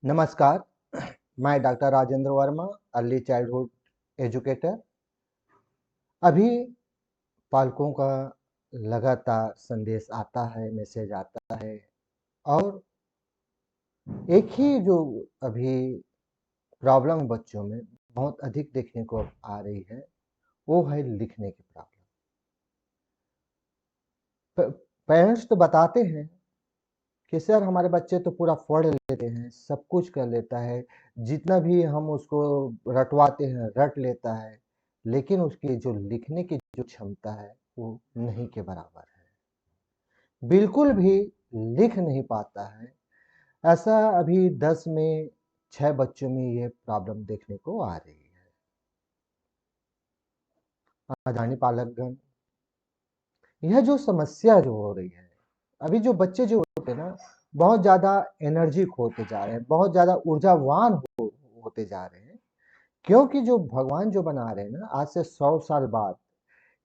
नमस्कार, मैं doctor Rajendra Verma, early childhood educator. अभी पालकों का लगातार संदेश आता है, मैसेज आता है और एक ही जो अभी प्रॉब्लम बच्चों में बहुत अधिक देखने को आ रही है, वो है लिखने की प्रॉब्लम। पेरेंट्स तो बताते हैं कि सर हमारे बच्चे तो पूरा पढ़ लेते हैं, सब कुछ कर लेता है, जितना भी हम उसको रटवाते हैं रट लेता है, लेकिन उसकी जो लिखने की जो क्षमता है वो नहीं के बराबर है। बिल्कुल भी लिख नहीं पाता है। ऐसा अभी 10 में 6 बच्चों में ये प्रॉब्लम देखने को आ रही है। अदानी पालकगण, यह जो समस्या जो हो रही है, अभी जो बच्चे जो होते हैं ना, बहुत ज़्यादा एनर्जी खोते जा रहे हैं, बहुत ज़्यादा ऊर्जावान होते जा रहे हैं, क्योंकि जो भगवान जो बना रहे हैं ना, आज से 100 साल बाद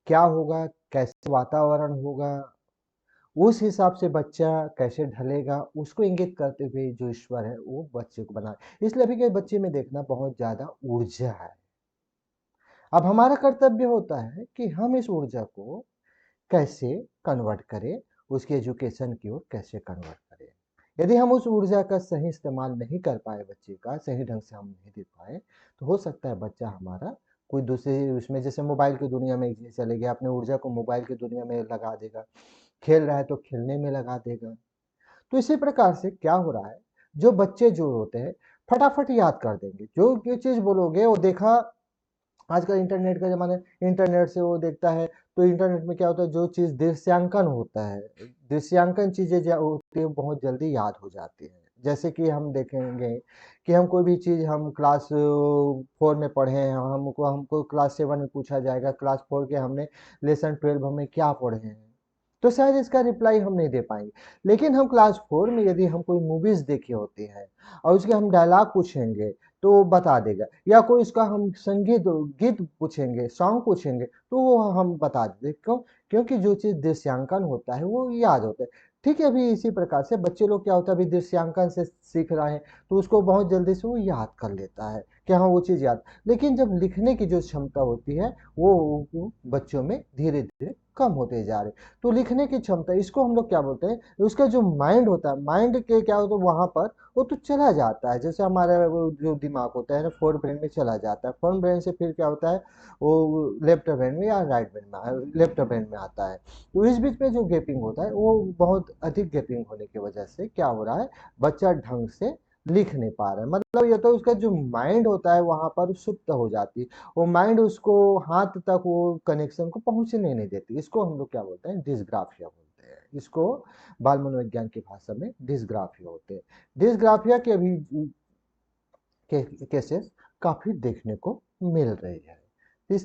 क्या होगा, कैसे वातावरण होगा, उस हिसाब से बच्चा कैसे ढलेगा, उसको इंगित करते हुए जो ईश्वर है, वो बच्चे को बना इसलिए अभी के बच्चे में देखना बहुत ज़्यादा ऊर्जा है। अब हमारा कर्तव्य होता है कि हम इस ऊर्जा को कैसे कन्वर्ट करें, उसकी एजुकेशन की ओर कैसे कन्वर्ट करें। यदि हम उस ऊर्जा का सही इस्तेमाल नहीं कर पाए, बच्चे का सही ढंग से हम नहीं दे पाए, तो हो सकता है बच्चा हमारा कोई दूसरे उसमें जैसे मोबाइल की दुनिया में चले गया, अपने ऊर्जा को मोबाइल की दुनिया में लगा देगा, खेल रहा है तो खेलने में लगा देगा। तो इसी प्रकार से क्या हो रहा है, जो बच्चे जो होते हैं फटाफट याद कर देंगे, जो चीज़ बोलोगे वो देखा। आजकल इंटरनेट का ज़माना है, इंटरनेट से वो देखता है, तो इंटरनेट में क्या होता है, जो चीज़ दृश्यांकन होता है, दृश्यांकन चीज़ें जो होती है बहुत जल्दी याद हो जाती हैं। जैसे कि हम देखेंगे कि हम कोई भी चीज़ हम क्लास 4 में पढ़े हैं, हमको हमको क्लास 7 में पूछा जाएगा, क्लास 4 के हमने लेसन 12 में क्या पढ़े हैं, तो शायद इसका रिप्लाई हम नहीं दे पाएंगे। लेकिन हम क्लास 4 में यदि हम कोई मूवीज़ देखी होती हैं और उसके हम डायलॉग पूछेंगे, तो वो बता देगा, या कोई उसका हम संगीत गीत पूछेंगे, सॉन्ग पूछेंगे, तो वो हम बता देते। क्यों? क्योंकि जो चीज़ दृश्यांकन होता है वो याद होता है। ठीक है, अभी इसी प्रकार से बच्चे लोग क्या होता है, अभी दृश्यांकन से सीख रहे हैं, तो उसको बहुत जल्दी से वो याद कर लेता है कि हाँ वो चीज़ याद। लेकिन जब लिखने की जो क्षमता होती है वो बच्चों में धीरे धीरे कम होते जा रहे। तो लिखने की क्षमता, इसको हम लोग क्या बोलते हैं, उसका जो माइंड होता है, माइंड के क्या होता है वहाँ पर वो तो चला जाता है। जैसे हमारा वो जो दिमाग होता है ना, फोर्थ ब्रेन में चला जाता है, फोर्थ ब्रेन से फिर क्या होता है, वो लेफ्ट ब्रेन में या राइट ब्रेन में, लेफ्ट ब्रेन में आता है। तो इस बीच में जो गैपिंग होता है, वो बहुत अधिक गैपिंग होने की वजह से क्या हो रहा है, बच्चा ढंग से लिख नहीं पा रहा है। मतलब ये तो उसका जो माइंड होता है वहां पर सुप्त हो जाती है, वो माइंड उसको हाथ तक वो कनेक्शन को पहुंचने नहीं देती। इसको हम लोग क्या बोलते हैं, डिस्ग्राफिया बोलते हैं। इसको बाल मनोविज्ञान की भाषा में डिस्ग्राफिया होते हैं। डिस्ग्राफिया के अभी केसेस काफी देखने को मिल रही है।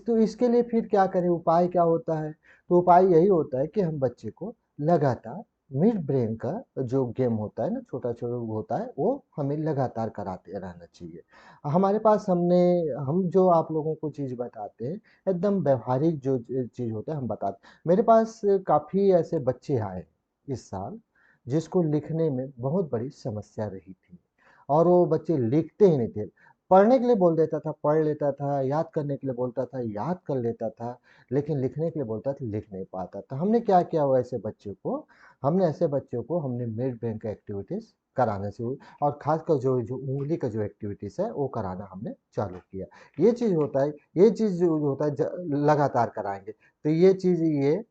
तो इसके लिए फिर क्या करें, उपाय क्या होता है, तो उपाय यही होता है कि हम बच्चे को लगातार मिड ब्रेन का जो गेम होता है ना, छोटा छोटा होता है, वो हमें लगातार कराते रहना चाहिए। हमारे पास हम जो आप लोगों को चीज़ बताते हैं, एकदम व्यवहारिक जो चीज़ होता है हम बताते। मेरे पास काफ़ी ऐसे बच्चे आए इस साल, जिसको लिखने में बहुत बड़ी समस्या रही थी, और वो बच्चे लिखते ही नहीं थे। पढ़ने के लिए बोल देता था, पढ़ लेता था, याद करने के लिए बोलता था, याद कर लेता था, लेकिन लिखने के लिए बोलता था, लिख नहीं पाता था। हमने क्या किया, वो ऐसे बच्चों को, हमने मिड ब्रेन का एक्टिविटीज़ कराना शुरू, और खासकर जो जो उँगली का जो एक्टिविटीज़ है, वो कराना हमने चालू किया। ये चीज़ होता है, ये चीज़ जो होता है लगातार कराएँगे, तो ये चीज़ ये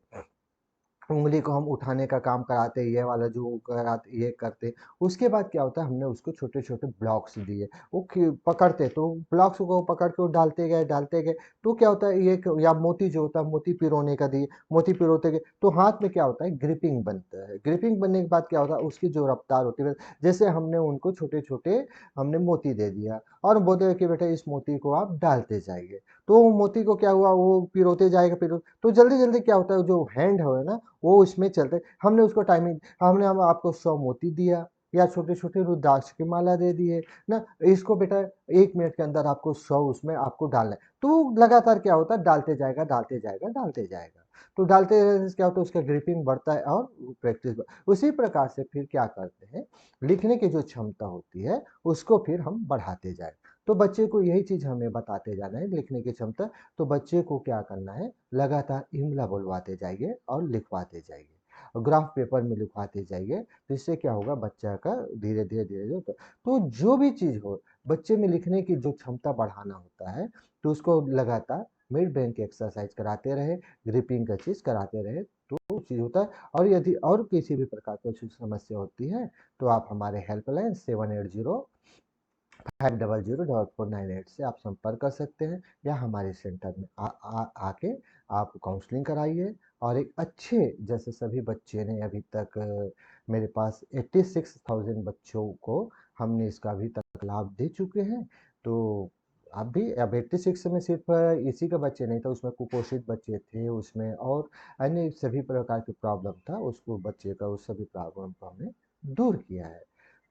उँगली को हम उठाने का काम कराते, ये वाला जो कराते ये करते। उसके बाद क्या होता है, हमने उसको छोटे-छोटे ब्लॉक्स दिए। वो पकड़ते, तो ब्लॉक्स को पकड़ के वो डालते गए, तो क्या होता है, ये या मोती जो होता है, मोती पिरोने का दिए, मोती पिरोते गए, तो हाथ में क्या होता है, ग्रिपिंग बनता है। ग्रिपिंग बनने के बाद क्या होता है, उसकी जो रफ्तार होती है, जैसे हमने उनको छोटे-छोटे हमने मोती दे दिया और बोले कि बेटा इस मोती को आप डालते जाइए। तो वो मोती को क्या हुआ, वो पिरोते जाएगा, तो जल्दी-जल्दी क्या होता है, जो हैंड है ना, वो उसमें चलते। हमने उसको टाइमिंग, हम आपको 100 मोती दिया या छोटे-छोटे रुद्राक्ष की माला दे दिए ना, इसको बेटा 1 मिनट के अंदर आपको 100 उसमें आपको डालना है। तो लगातार क्या होता है, डालते जाएगा, डालते जाएगा, डालते जाएगा। तो डालते रहने से क्या होता है, उसका ग्रिपिंग बढ़ता है और प्रैक्टिस उसी प्रकार से फिर क्या करते हैं, लिखने की जो क्षमता होती है उसको फिर हम बढ़ाते जाए। तो बच्चे को यही चीज़ हमें बताते जाना है, लिखने की क्षमता। तो बच्चे को क्या करना है, लगातार इमला बुलवाते जाइए और लिखवाते जाइए, और ग्राफ पेपर में लिखवाते जाइए। तो इससे क्या होगा, बच्चा का धीरे धीरे धीरे धीरे तो जो भी चीज़ हो, बच्चे में लिखने की जो क्षमता बढ़ाना होता है, तो उसको लगातार मिड ब्रेन की एक्सरसाइज कराते रहे, ग्रिपिंग का चीज़ कराते रहे, तो चीज़ होता है। और यदि और किसी भी प्रकार की समस्या होती है, तो आप हमारे हेल्पलाइन 780-500-449 से आप संपर्क कर सकते हैं, या हमारे सेंटर में आके आप काउंसलिंग कराइए। और एक अच्छे, जैसे सभी बच्चे ने अभी तक मेरे पास 86,000 बच्चों को हमने इसका अभी तक लाभ दे चुके हैं। तो आप भी, अब 86 में सिर्फ इसी का बच्चे नहीं था, उसमें कुपोषित बच्चे थे, उसमें और अन्य सभी प्रकार की प्रॉब्लम था, उसको बच्चे का उस सभी प्रॉब्लम को हमने दूर किया है।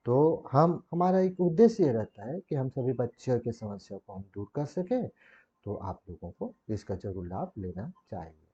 तो हम, हमारा एक उद्देश्य ये रहता है कि हम सभी बच्चों की समस्या को हम दूर कर सकें। तो आप लोगों को इसका ज़रूर लाभ लेना चाहिए।